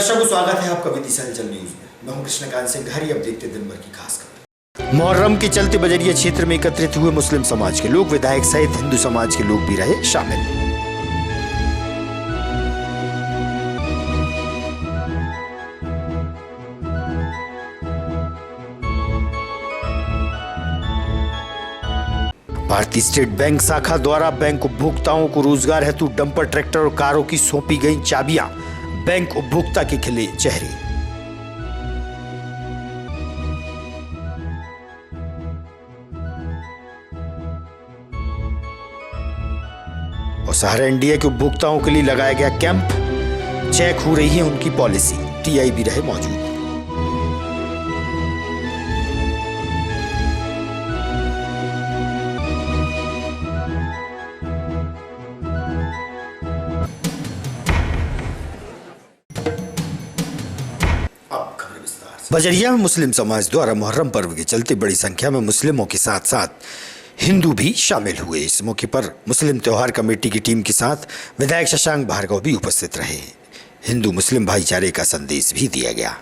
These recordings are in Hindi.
दर्शकों, स्वागत है आपका विदिशा न्यूज में। मैं हूं कृष्णकांत सिंह। अब देखते दिन भर की खास खबर। मुहर्रम के चलते बजरिया क्षेत्र में एकत्रित हुए मुस्लिम समाज के लोग, विधायक सहित हिंदू समाज के लोग भी रहे शामिल। भारतीय स्टेट बैंक शाखा द्वारा बैंक उपभोक्ताओं को रोजगार हेतु डंपर ट्रैक्टर और कारों की सौंपी गई चाबियां, बैंक उपभोक्ता के खिले चेहरे। और सहारा इंडिया के उपभोक्ताओं के लिए लगाया गया कैंप, चेक हो रही है उनकी पॉलिसी। टीआई भी रहे मौजूद। बजरिया में मुस्लिम समाज द्वारा मुहर्रम पर्व के चलते बड़ी संख्या में मुस्लिमों के साथ साथ हिंदू भी शामिल हुए। इस मौके पर मुस्लिम त्योहार कमेटी की टीम के साथ विधायक शशांक भार्गव भी उपस्थित रहे। हिंदू मुस्लिम भाईचारे का संदेश भी दिया गया।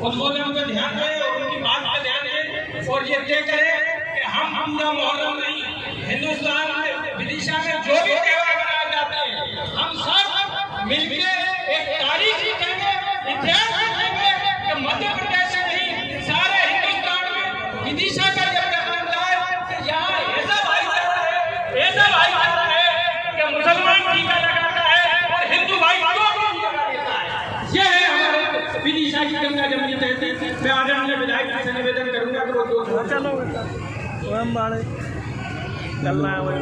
उद्बोधन पे ध्यान दें और उनकी बात पे ध्यान दें और ये तय करें कि हम पूरा मुहर्रम नहीं, हिंदुस्तान में विदिशा में जो भी त्योहार मनाए जाते हैं, हम सब मिलकर एक तारीख लिखेंगे, इतिहास लिखेंगे कि मध्य प्रदेश से नहीं सारे हिंदुस्तान में विदिशा का जब जन्म जाए तो यहाँ ऐसा भाईचारा है कि मुसलमान टीका लगाता है और हिंदू भाई टीका लगाता है। ये है हमारे विदिशा की गंगा जमुनी। मैं आदरणीय विधायक से निवेदन करूंगा कि वो चलो स्वयं बाड़े चलना है।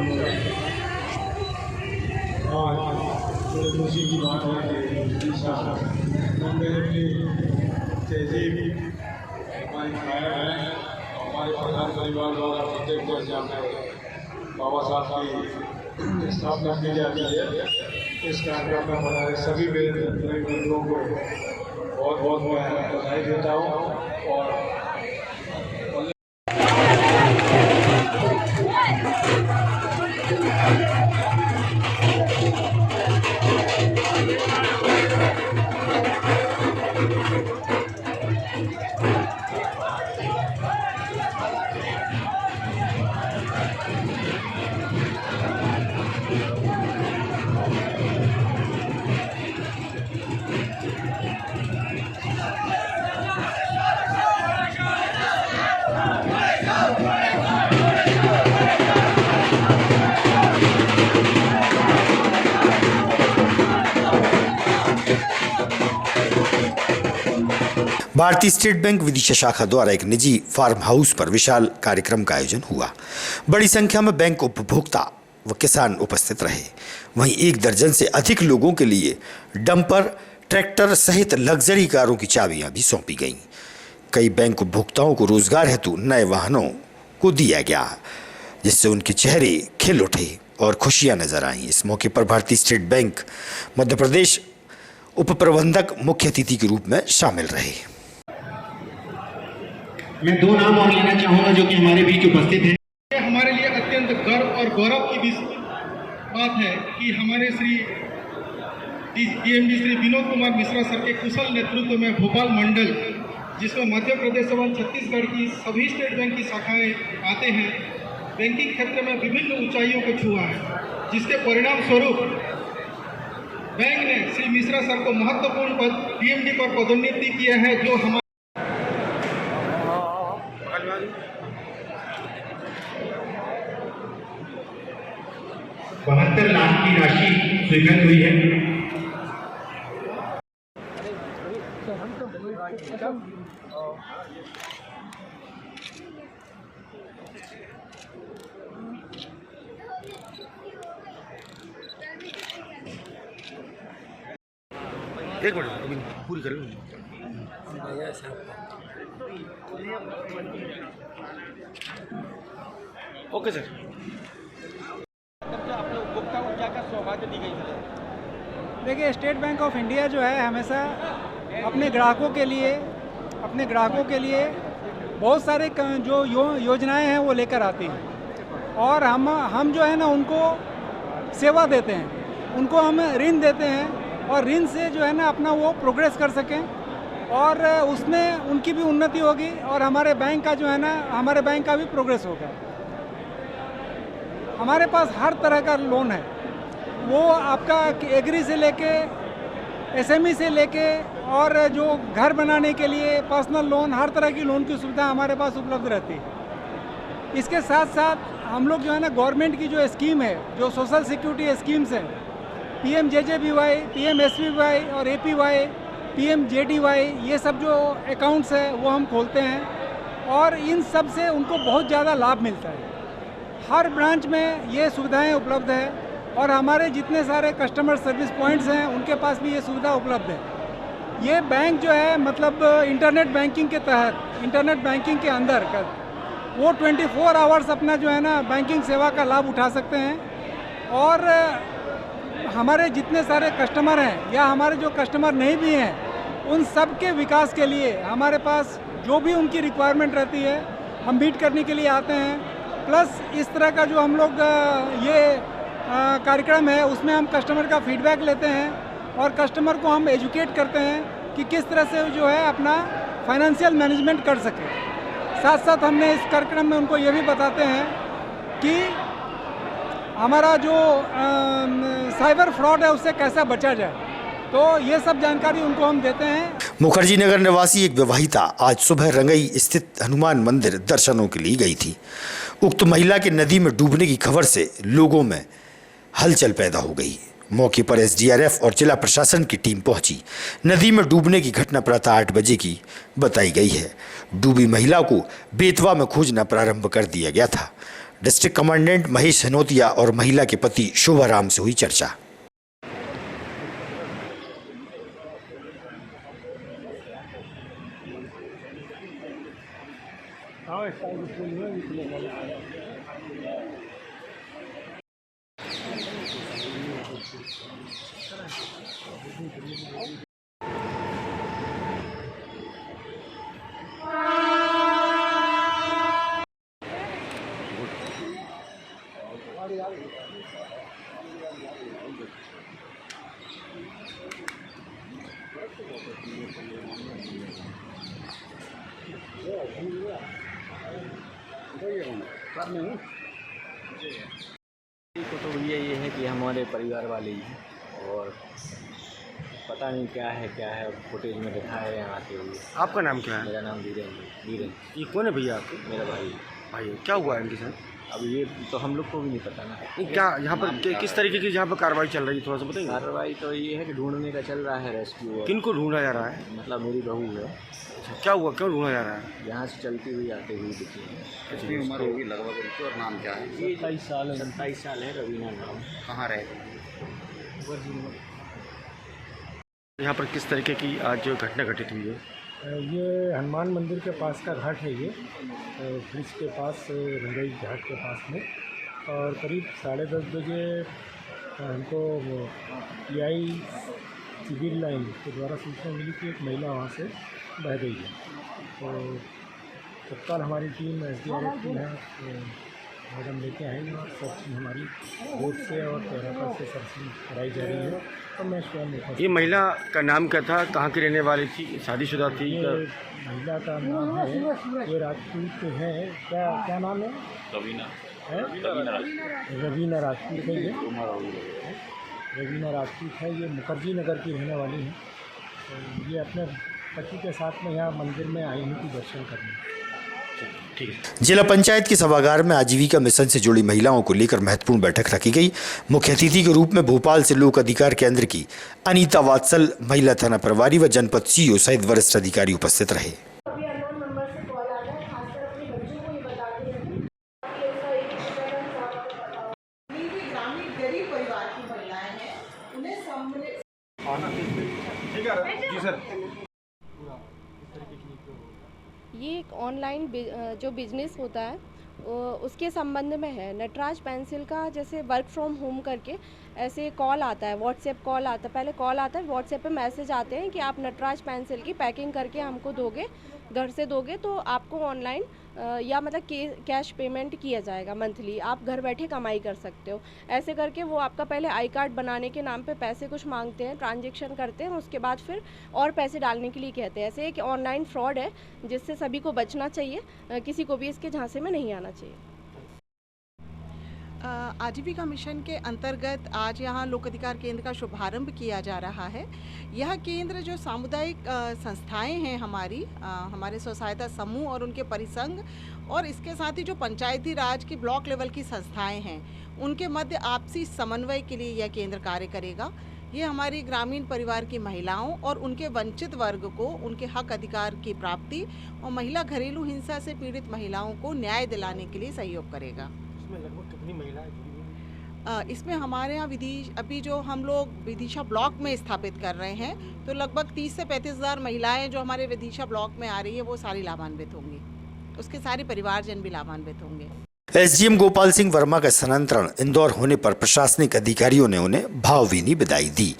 खुशी की बात है कि विदिशा मंदिर की तहजीब हमारी कायम है। हमारे प्रधान परिवार द्वारा प्रत्येक वर्ष हमने बाबा साहब की स्थापना की जाती है। इस कार्यक्रम में हमारे सभी बंधुओं को बहुत बहुत मैं बधाई देता हूँ। और भारतीय स्टेट बैंक विदिशा शाखा द्वारा एक निजी फार्म हाउस पर विशाल कार्यक्रम का आयोजन हुआ। बड़ी संख्या में बैंक उपभोक्ता व किसान उपस्थित रहे। वहीं 1 दर्जन से अधिक लोगों के लिए डंपर ट्रैक्टर सहित लग्जरी कारों की चाबियां भी सौंपी गईं। कई बैंक उपभोक्ताओं को रोजगार हेतु नए वाहनों को दिया गया, जिससे उनके चेहरे खिल उठे और खुशियां नजर आईं। इस मौके पर भारतीय स्टेट बैंक मध्य प्रदेश उप प्रबंधक मुख्य अतिथि के रूप में शामिल रहे। मैं 2 नाम और लेना चाहूंगा जो कि हमारे बीच उपस्थित हैं। हमारे लिए अत्यंत गर्व और गौरव की बात है कि हमारे डीएमडी श्री विनोद कुमार मिश्रा सर के कुशल नेतृत्व में भोपाल मंडल, जिसमें मध्य प्रदेश एवं छत्तीसगढ़ की सभी स्टेट बैंक की शाखाएं आते हैं, बैंकिंग क्षेत्र में विभिन्न ऊंचाइयों को छुआ है, जिसके परिणाम स्वरूप बैंक ने श्री मिश्रा सर को महत्वपूर्ण पद डीएमडी पर पदोन्नति किया है, जो हमारे बाहर 72 लाख की राशि स्वीकृत हुई है। एक मिनट पूरी करें। Okay sir. देखिए, स्टेट बैंक ऑफ इंडिया जो है हमेशा अपने ग्राहकों के लिए बहुत सारे जो योजनाएं हैं वो लेकर आती हैं, और हम जो है ना उनको सेवा देते हैं, उनको हम ऋण देते हैं, और ऋण से जो है ना अपना वो प्रोग्रेस कर सकें, और उसमें उनकी भी उन्नति होगी, और हमारे बैंक का जो है ना हमारे बैंक का भी प्रोग्रेस होगा। हमारे पास हर तरह का लोन है, वो आपका एग्री से लेके एसएमई से लेके और जो घर बनाने के लिए पर्सनल लोन, हर तरह की लोन की सुविधा हमारे पास उपलब्ध रहती है। इसके साथ साथ हम लोग जो है ना गवर्नमेंट की जो स्कीम है, जो सोशल सिक्योरिटी स्कीम्स हैं, PMJJBY, PMSBY और APY, PMJDY, ये सब जो अकाउंट्स है वो हम खोलते हैं, और इन सब से उनको बहुत ज़्यादा लाभ मिलता है। हर ब्रांच में ये सुविधाएं उपलब्ध है, और हमारे जितने सारे कस्टमर सर्विस पॉइंट्स हैं उनके पास भी ये सुविधा उपलब्ध है। ये बैंक जो है मतलब इंटरनेट बैंकिंग के तहत, इंटरनेट बैंकिंग के अंदर कर वो 24 आवर्स अपना जो है ना बैंकिंग सेवा का लाभ उठा सकते हैं, और हमारे जितने सारे कस्टमर हैं या हमारे जो कस्टमर नहीं भी हैं उन सब के विकास के लिए हमारे पास जो भी उनकी रिक्वायरमेंट रहती है हम मीट करने के लिए आते हैं। प्लस इस तरह का जो हम लोग ये कार्यक्रम है उसमें हम कस्टमर का फीडबैक लेते हैं, और कस्टमर को हम एजुकेट करते हैं कि किस तरह से जो है अपना फाइनेंशियल मैनेजमेंट कर सके। साथ साथ हमने इस कार्यक्रम में उनको ये भी बताते हैं कि हमारा जो साइबर फ्रॉड है उससे कैसे बचा जाए, तो ये सब जानकारी उनको हम देते हैं। मुखर्जी नगर निवासी एक विवाहिता आज सुबह रंगई स्थित हनुमान मंदिर दर्शनों के लिए गई थी। उक्त महिला के नदी में डूबने की खबर से लोगों में हलचल पैदा हो गई। मौके पर SDRF और जिला प्रशासन की टीम पहुंची। नदी में डूबने की घटना प्रातः 8 बजे की बताई गई है। डूबी महिला को बेतवा में खोजना प्रारंभ कर दिया गया था। डिस्ट्रिक्ट कमांडेंट महेश हनोतिया और महिला के पति शोभाराम से हुई चर्चा। को तो ये है कि हमारे परिवार वाले ही हैं, और पता नहीं क्या है फुटेज में दिखाया है यहाँ आते हुए। आपका नाम क्या है? मेरा नाम वीरेंद्र। ये कौन है भैया आपके? मेरा भाई। क्या हुआ है इनके साथ? अब ये तो हम लोग को भी नहीं पता ना। क्या यहाँ पर किस तरीके की यहाँ पर कार्रवाई चल रही है, थोड़ा सा बताइए। कार्रवाई तो ये है कि ढूंढने का चल रहा है, रेस्क्यू। किनको ढूंढा जा रहा है? मतलब मेरी बहू है। क्या हुआ, क्यों ढूंढा जा रहा है? यहाँ से चलती हुई आते हुई दिखी है। कितनी उम्र होगी लगभग उनकी, और नाम क्या है? 27 साल है, रवीना नाम। कहाँ रहते? यहाँ पर किस तरीके की आज जो घटना घटित हुई है? ये हनुमान मंदिर के पास का घाट है, ये ब्रिज के पास, रंगई घाट के पास में। और करीब 10:30 बजे हमको PI सिविल लाइन के द्वारा सूचना मिली कि एक महिला वहाँ से बह गई है। तो तत्काल हमारी टीम SDRF की है, मैडम लेके आएंगे, और सर्चिंग हमारी बोट से और पैराका से सर्चिंग कराई जा रही है। तो मैं स्वयं ये महिला का नाम क्या था, कहाँ की रहने वाली थी, शादीशुदा थी? महिला का नाम है, ये राजपूत है। क्या नाम है? रवीना राजपूत है। ये रवीना राजपूत है। ये मुखर्जी नगर की रहने वाली है। तो ये अपने पति के साथ में यहाँ मंदिर में आई हुई थी दर्शन करने। जिला पंचायत के सभागार में आजीविका मिशन से जुड़ी महिलाओं को लेकर महत्वपूर्ण बैठक रखी गई। मुख्य अतिथि के रूप में भोपाल से लोक अधिकार केंद्र की अनीता वात्सल, महिला थाना प्रभारी व जनपद सीईओ सहित वरिष्ठ अधिकारी उपस्थित रहे। ये एक ऑनलाइन जो बिजनेस होता है उसके संबंध में है। नटराज पेंसिल का जैसे वर्क फ्रॉम होम करके ऐसे कॉल आता है, व्हाट्सएप कॉल आता है, पहले कॉल आता है, व्हाट्सएप पे मैसेज आते हैं कि आप नटराज पेंसिल की पैकिंग करके हमको दोगे, घर से दोगे तो आपको ऑनलाइन या मतलब कैश पेमेंट किया जाएगा मंथली, आप घर बैठे कमाई कर सकते हो। ऐसे करके वो आपका पहले आई कार्ड बनाने के नाम पे पैसे कुछ मांगते हैं, ट्रांजैक्शन करते हैं, उसके बाद फिर और पैसे डालने के लिए कहते हैं। ऐसे एक ऑनलाइन फ्रॉड है जिससे सभी को बचना चाहिए, किसी को भी इसके झांसे में नहीं आना चाहिए। आजीविका मिशन के अंतर्गत आज यहाँ लोक अधिकार केंद्र का शुभारंभ किया जा रहा है। यह केंद्र जो सामुदायिक संस्थाएं हैं हमारे स्व सहायता समूह और उनके परिसंघ और इसके साथ ही जो पंचायती राज की ब्लॉक लेवल की संस्थाएं हैं उनके मध्य आपसी समन्वय के लिए यह केंद्र कार्य करेगा। ये हमारी ग्रामीण परिवार की महिलाओं और उनके वंचित वर्ग को उनके हक अधिकार की प्राप्ति और महिला घरेलू हिंसा से पीड़ित महिलाओं को न्याय दिलाने के लिए सहयोग करेगा। लगभग कितनी महिलाएं जुड़ी? इसमें हमारे यहाँ अभी जो हम लोग विदिशा ब्लॉक में स्थापित कर रहे हैं तो लगभग 30 से 35,000 महिलाएं जो हमारे विदिशा ब्लॉक में आ रही है वो सारी लाभान्वित होंगी, उसके सारे परिवारजन भी लाभान्वित होंगे। एसडीएम गोपाल सिंह वर्मा का स्थानांतरण इंदौर होने पर प्रशासनिक अधिकारियों ने उन्हें भावभीनी बधाई दी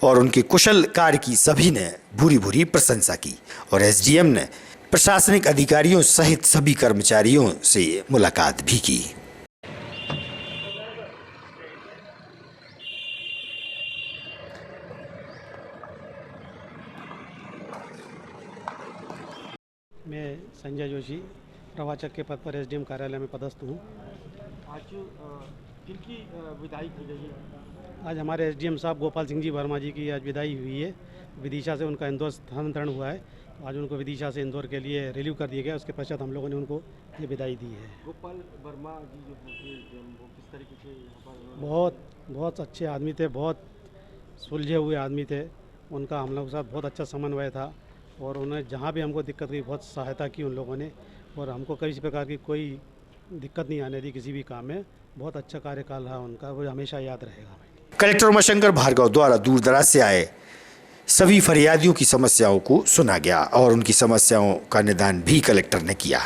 और उनके कुशल कार्य की सभी ने भूरी भूरी प्रशंसा की और एसडीएम ने प्रशासनिक अधिकारियों सहित सभी कर्मचारियों से मुलाकात भी की। मैं संजय जोशी प्रवाचक के पद पर एसडीएम कार्यालय में पदस्थ हूँ। आज किनकी विदाई की गई है? आज हमारे एसडीएम साहब गोपाल सिंह जी वर्मा जी की आज विदाई हुई है। विदिशा से उनका इंदौर स्थानांतरण हुआ है। आज उनको विदिशा से इंदौर के लिए रिलीव कर दिया गया। उसके पश्चात हम लोगों ने उनको ये विदाई दी है। गोपाल वर्मा जी जो थे वो किस तरीके से यहाँ पर? बहुत अच्छे आदमी थे, बहुत सुलझे हुए आदमी थे। उनका हम लोगों के साथ बहुत अच्छा समन्वय था और उन्हें जहाँ भी हमको दिक्कत हुई बहुत सहायता की उन लोगों ने और हमको किसी प्रकार की कोई दिक्कत नहीं आने दी किसी भी काम में। बहुत अच्छा कार्यकाल रहा उनका, वो हमेशा याद रहेगा। कलेक्टर उमाशंकर भार्गव द्वारा दूर दराज से आए सभी फरियादियों की समस्याओं को सुना गया और उनकी समस्याओं का निदान भी कलेक्टर ने किया।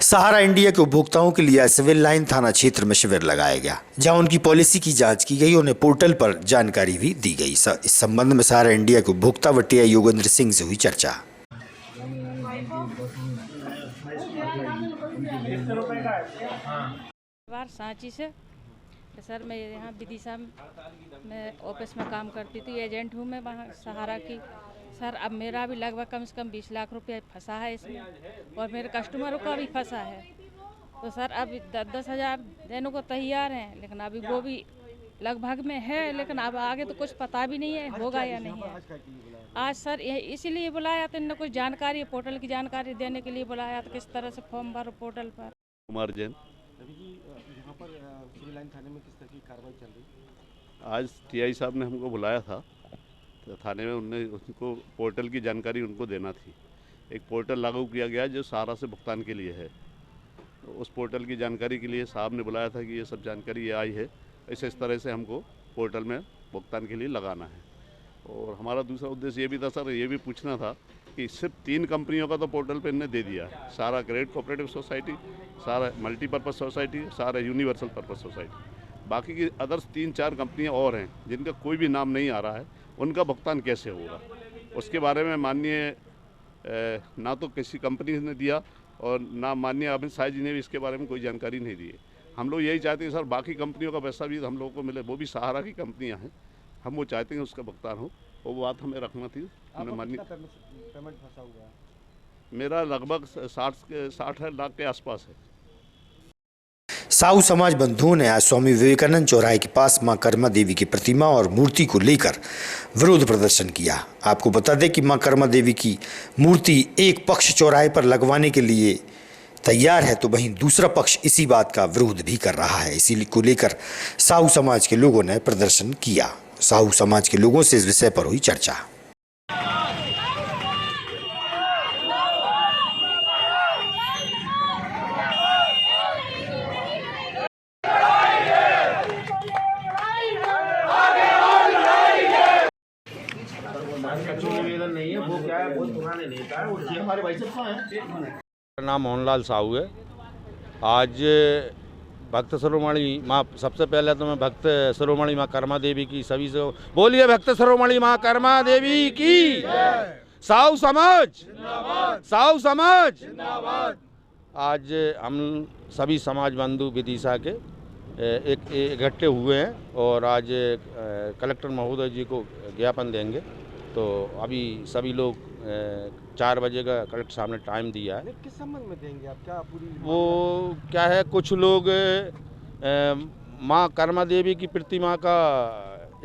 सहारा इंडिया के उपभोक्ताओं के लिए सिविल लाइन थाना क्षेत्र में शिविर लगाया गया, जहां उनकी पॉलिसी की जांच की गई। उन्हें पोर्टल पर जानकारी भी दी गई। इस संबंध में सहारा इंडिया के उपभोक्ता व टीआई योगेंद्र सिंह से हुई चर्चा। सांची से सर, मैं यहाँ विदिशा में ऑफिस में काम करती थी, एजेंट हूँ मैं वहाँ सहारा की। सर अब मेरा भी लगभग कम से कम 20 लाख रुपए फंसा है इसमें और मेरे कस्टमरों का भी फंसा है। तो सर अब 10-10 हज़ार देने को तैयार हैं, लेकिन अभी वो भी लगभग में है, लेकिन अब आगे तो कुछ पता भी नहीं है होगा या नहीं है। आज सर इसीलिए बुलाया तो इन्होंने कुछ जानकारी, पोर्टल की जानकारी देने के लिए बुलाया तो किस तरह से फॉर्म भरो पोर्टल पर। कुमार जैन। यहाँ पर सिविल लाइन थाने में किस तरह की कार्रवाई चल रही? आज टीआई साहब ने हमको बुलाया था तो थाने में उनको पोर्टल की जानकारी उनको देना थी। एक पोर्टल लागू किया गया जो सहारा से भुगतान के लिए है, तो उस पोर्टल की जानकारी के लिए साहब ने बुलाया था कि ये सब जानकारी ये आई है, इस तरह से हमको पोर्टल में भुगतान के लिए लगाना है। और हमारा दूसरा उद्देश्य ये भी था सर, ये भी पूछना था कि सिर्फ 3 कंपनियों का तो पोर्टल पे इन्होंने दे दिया है, सहारा क्रेडिट कोऑपरेटिव सोसाइटी, सहारा मल्टीपर्पज़ सोसाइटी, सहारा यूनिवर्सल पर्पज़ सोसाइटी। बाकी की अदर्स 3-4 कंपनियां और हैं जिनका कोई भी नाम नहीं आ रहा है, उनका भुगतान कैसे होगा उसके बारे में माननीय ना तो किसी कंपनी ने दिया और ना माननीय अमित शाह जी ने भी इसके बारे में कोई जानकारी नहीं दी है। हम लोग यही चाहते हैं सर बाकी कंपनियों का पैसा भी हम लोगों को मिले, वो भी सहारा की कंपनियां हैं, हम वो चाहते हैं उसका भुगतान हो। वो बात हमें रखना थी। हमने मानी। पेमेंट फंसा हुआ है? मेरा लगभग 60 लाख के आसपास है। साहू समाज बंधुओं ने आज स्वामी विवेकानंद चौराहे के पास मां कर्मा देवी की प्रतिमा और मूर्ति को लेकर विरोध प्रदर्शन किया। आपको बता दें कि मां कर्मा देवी की मूर्ति एक पक्ष चौराहे पर लगवाने के लिए तैयार है, तो वहीं दूसरा पक्ष इसी बात का विरोध भी कर रहा है। इसी को लेकर साहू समाज के लोगों ने प्रदर्शन किया। साहू समाज के लोगों से इस विषय पर हुई चर्चा। मेरा नाम मोहनलाल साहू है। आज भक्त शिरोमणि माँ, सबसे पहले तो मैं भक्त शिरोमणि माँ कर्मा देवी की सभी से बोलिए, भक्त शिरोमणि माँ कर्मा देवी की। साहू समाज, साहू समाज। आज हम सभी समाज बंधु विदिशा के इकट्ठे हुए हैं और आज कलेक्टर महोदय जी को ज्ञापन देंगे। तो अभी सभी लोग 4 बजे का कलेक्टर साहब ने टाइम दिया है। किस संबंध में देंगे आप? क्या पूरी वो क्या है, कुछ लोग माँ कर्मा देवी की प्रतिमा का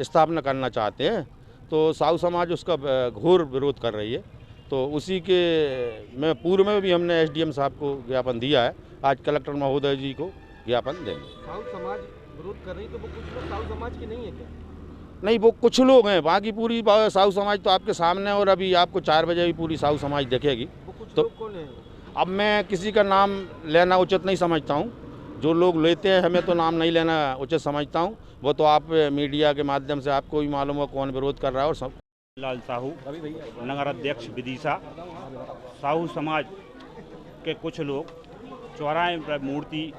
स्थापना करना चाहते हैं, तो साहू समाज उसका घोर विरोध कर रही है। तो उसी के में पूर्व में भी हमने एसडीएम साहब को ज्ञापन दिया है। आज कलेक्टर महोदय जी को ज्ञापन देंगे। साहू समाज विरोध कर रही, तो वो कुछ लोग साहू समाज के नहीं है क्या? नहीं, वो कुछ लोग हैं, बाकी पूरी साहू समाज तो आपके सामने, और अभी आपको 4 बजे भी पूरी साहू समाज देखेगी। वो कुछ तो लोग कौन है? अब मैं किसी का नाम लेना उचित नहीं समझता हूँ। जो लोग लेते हैं हमें तो नाम नहीं लेना उचित समझता हूँ। वो तो आप मीडिया के माध्यम से आपको भी मालूम हो कौन विरोध कर रहा है। और सब लाल साहू, नगर अध्यक्ष विदिशा। साहू समाज के कुछ लोग चौराहे पर मूर्ति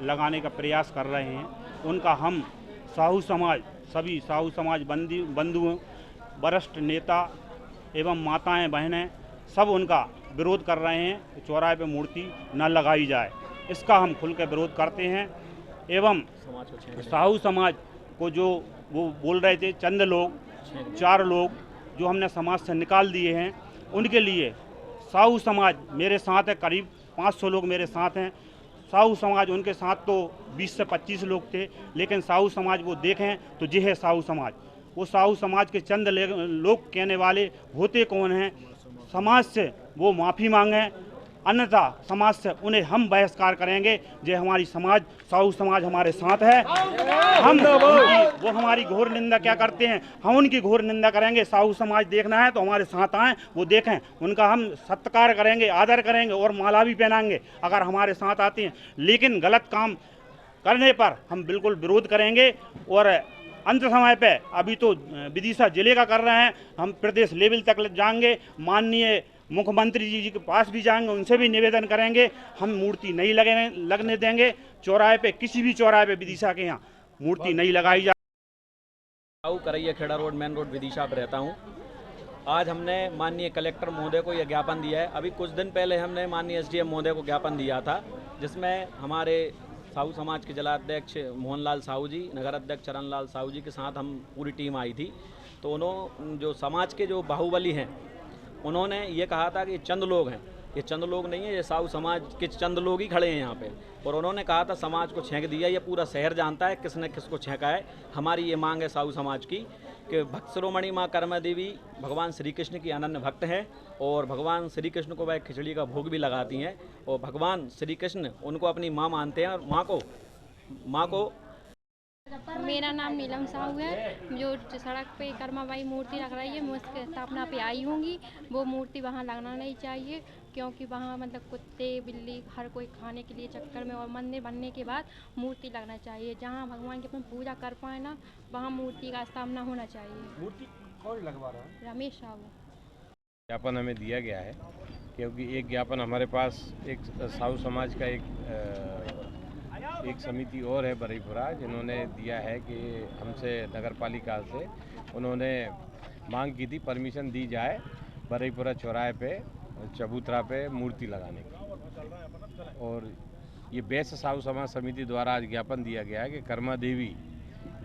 लगाने का प्रयास कर रहे हैं। उनका हम साहू समाज, सभी साहू समाज बंधुओं, वरिष्ठ नेता एवं माताएं बहनें सब उनका विरोध कर रहे हैं कि चौराहे पे मूर्ति न लगाई जाए। इसका हम खुल के विरोध करते हैं। एवं साहू समाज को जो वो बोल रहे थे, चंद लोग, 4 लोग जो हमने समाज से निकाल दिए हैं, उनके लिए साहू समाज मेरे साथ है। करीब 500 लोग मेरे साथ हैं। साहू समाज, उनके साथ तो 20 से 25 लोग थे, लेकिन साहू समाज वो देखें तो ये है साहू समाज। वो साहू समाज के चंद लोग कहने वाले होते कौन हैं? समाज से वो माफ़ी मांगें, अन्यथा समाज से उन्हें हम बहिष्कार करेंगे। जो हमारी समाज, साहू समाज हमारे साथ है। हम वो हमारी घोर निंदा क्या करते हैं, हम उनकी घोर निंदा करेंगे। साहू समाज देखना है तो हमारे साथ आएँ, वो देखें, उनका हम सत्कार करेंगे, आदर करेंगे और माला भी पहनाएंगे अगर हमारे साथ आते हैं। लेकिन गलत काम करने पर हम बिल्कुल विरोध करेंगे। और अंत समय पे अभी तो विदिशा जिले का कर रहे हैं, हम प्रदेश लेवल तक जाएंगे। माननीय मुख्यमंत्री जी के पास भी जाएंगे, उनसे भी निवेदन करेंगे। हम मूर्ति नहीं लगने देंगे चौराहे पे, किसी भी चौराहे पे विदिशा के यहाँ मूर्ति नहीं लगाई जाए। Karaiya Kheda road, main road, Vidisha पर रहता हूँ। आज हमने माननीय कलेक्टर महोदय को यह ज्ञापन दिया है। अभी कुछ दिन पहले हमने माननीय एसडीएम महोदय को ज्ञापन दिया था, जिसमें हमारे साहू समाज के जिलाध्यक्ष मोहनलाल साहू जी, नगर अध्यक्ष चरणलाल साहू जी के साथ हम पूरी टीम आई थी। तो उन्होंने जो समाज के जो बाहुबली हैं, उन्होंने ये कहा था कि ये चंद लोग हैं। ये चंद लोग नहीं है, ये साहू समाज के चंद लोग ही खड़े हैं यहाँ पे। और उन्होंने कहा था समाज को छेंक दिया। ये पूरा शहर जानता है किसने किसको छेंका है। हमारी ये मांग है साहू समाज की कि भक्त शिरोमणि माँ कर्मा देवी भगवान श्री कृष्ण की अनन्य भक्त हैं और भगवान श्री कृष्ण को वह खिचड़ी का भोग भी लगाती हैं। और भगवान श्री कृष्ण उनको अपनी माँ मानते हैं और माँ को मेरा नाम नीलम साहू है। जो सड़क पे कर्माबाई मूर्ति लग रही है, मैं उसके स्थापना पे आई हूँगी। वो मूर्ति वहाँ लगना नहीं चाहिए, क्योंकि वहाँ मतलब कुत्ते बिल्ली हर कोई खाने के लिए चक्कर में, और मंदिर बनने के बाद मूर्ति लगना चाहिए। जहाँ भगवान की अपन पूजा कर पाए ना, वहाँ मूर्ति का स्थापना होना चाहिए। मूर्ति कौन लगवा रहा है? रमेश साहू। ज्ञापन हमें दिया गया है, क्योंकि एक ज्ञापन हमारे पास एक साहू समाज का एक समिति और है बरईपुरा, जिन्होंने दिया है कि हमसे नगर पालिका से उन्होंने मांग की थी परमिशन दी जाए बरईपुरा चौराहे पे चबूतरा पे मूर्ति लगाने की। और ये बेस्ट साहू समाज समिति द्वारा आज ज्ञापन दिया गया है कि कर्मा देवी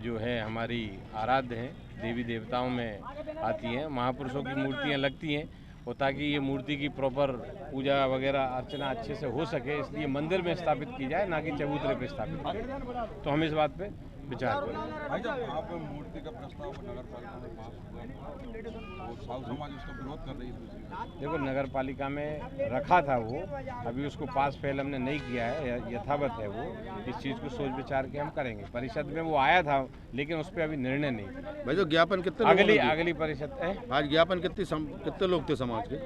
जो है हमारी आराध्य हैं, देवी देवताओं में आती हैं, महापुरुषों की मूर्तियाँ लगती हैं, और ताकि ये मूर्ति की प्रॉपर पूजा वगैरह अर्चना अच्छे से हो सके इसलिए मंदिर में स्थापित की जाए, ना कि चबूतरे पे स्थापित की जाए। तो हम इस बात पे विचार करें। भाई जब आप मूर्ति का प्रस्ताव नगर पालिका में पास हुआ तो साहू समाज उसका विरोध कर रही है। देखो नगर पालिका में रखा था वो, अभी उसको पास पहले हमने नहीं किया है, यथावत है वो। इस चीज़ को सोच विचार के हम करेंगे। परिषद में वो आया था लेकिन उस पर अभी निर्णय नहीं। भाई तो ज्ञापन कितने अगली परिषद है। आज ज्ञापन कितने लोग थे समाज के?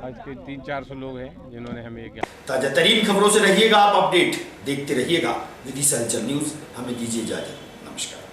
आज के 300-400 लोग हैं जिन्होंने हमें ये ताजा तरीन खबरों से रहिएगा आप अपडेट, देखते रहिएगा विदिशा हलचल न्यूज। हमें दीजिए इजाजत, नमस्कार।